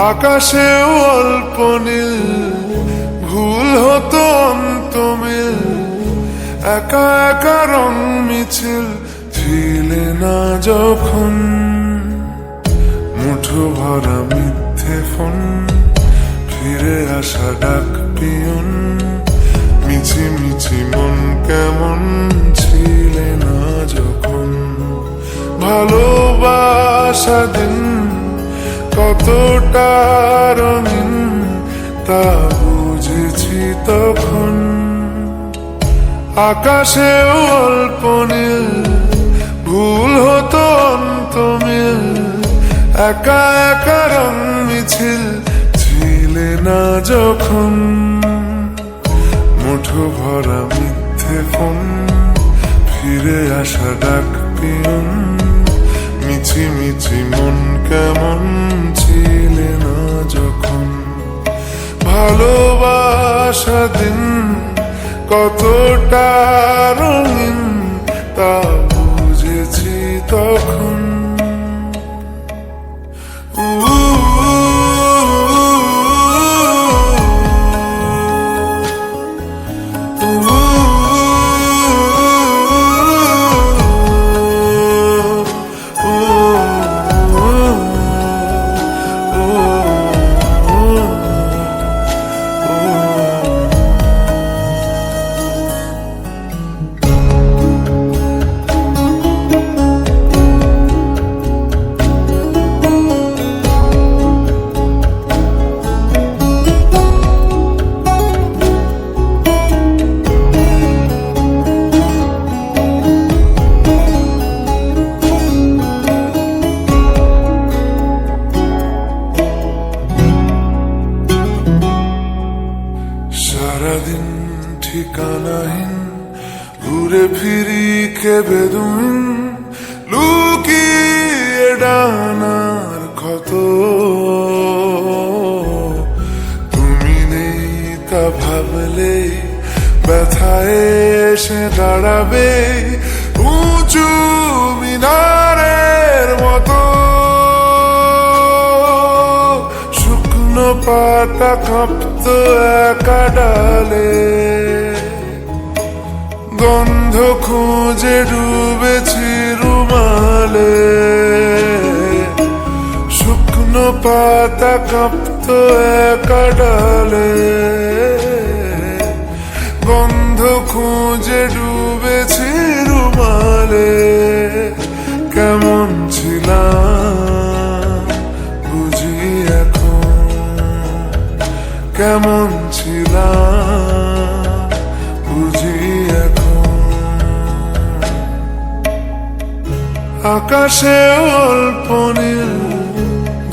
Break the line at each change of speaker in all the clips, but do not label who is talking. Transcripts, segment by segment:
আকাশেও অল্প নীল, ভুল হতো অন্ত মিল, একা একা রং মিছিল ছিলে না যখন। মুঠো ভরা মিথ্যে ফোন, ফিরে আসা ডাক পিয়ন, মিছি মিছি মন কেমন ছিলে না যখন। ভালোবাসা দিন কতটা রঙিন তা বুঝেছি তখন। আকাশেও অল্প নীল, ভুল হতো অন্ত মিল, একা একা রং মিছিল ছিলে না যখন। মুঠো ভরা মিথ্যে ফোন, ফিরে আসা ডাক পিয়ন, মিছি মিছি মন কেমন ছিলে না যখন। ভালোবাসা দিন কতটা রঙিন তা বুঝেছি তখন। সারাদিন ঠিকানাহীন ঘুরে ফিরি কেবেদুন, লুকিয়ে ডানার ক্ষত। তুমি নেই তা ভাবলে ব্যথায় এসে দাঁড়াবে উঁচু মিনারের মতো। শুকনো পাতা কাঁপত একা ডালে, গন্ধ খুঁজে ডুবেছি রুমালে। শুকনো পাতা কাঁপত একা ডালে, গন্ধ খুঁজে ডুবেছি রুমালে। কেমন ছিলাম বুঝি এখন, কেমন ছিলাম বুঝি এখন। আকাশে অল্প নীল,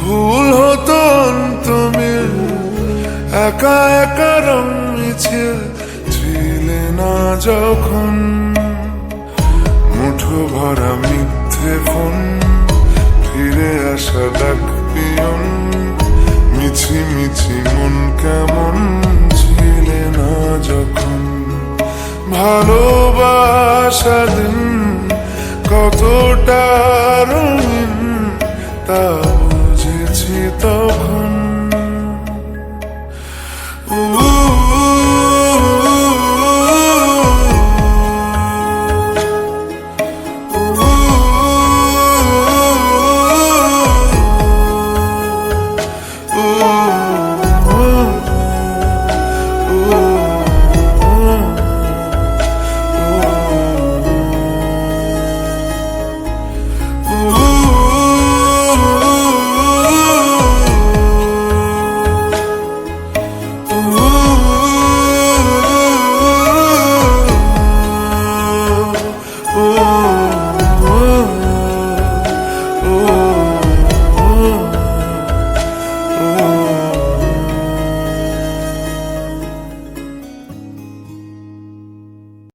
ভুল হতো অন্ত মিল, একা একা রং মিছিল ছিলে না যখন। মুঠো ভরা মিথ্যে ফোন, ফিরে আসা ডাক পিয়ন, মিছি মিছি মন কেমন ছিলে না যখন। ভালোবাসা দিন কতটা রঙিন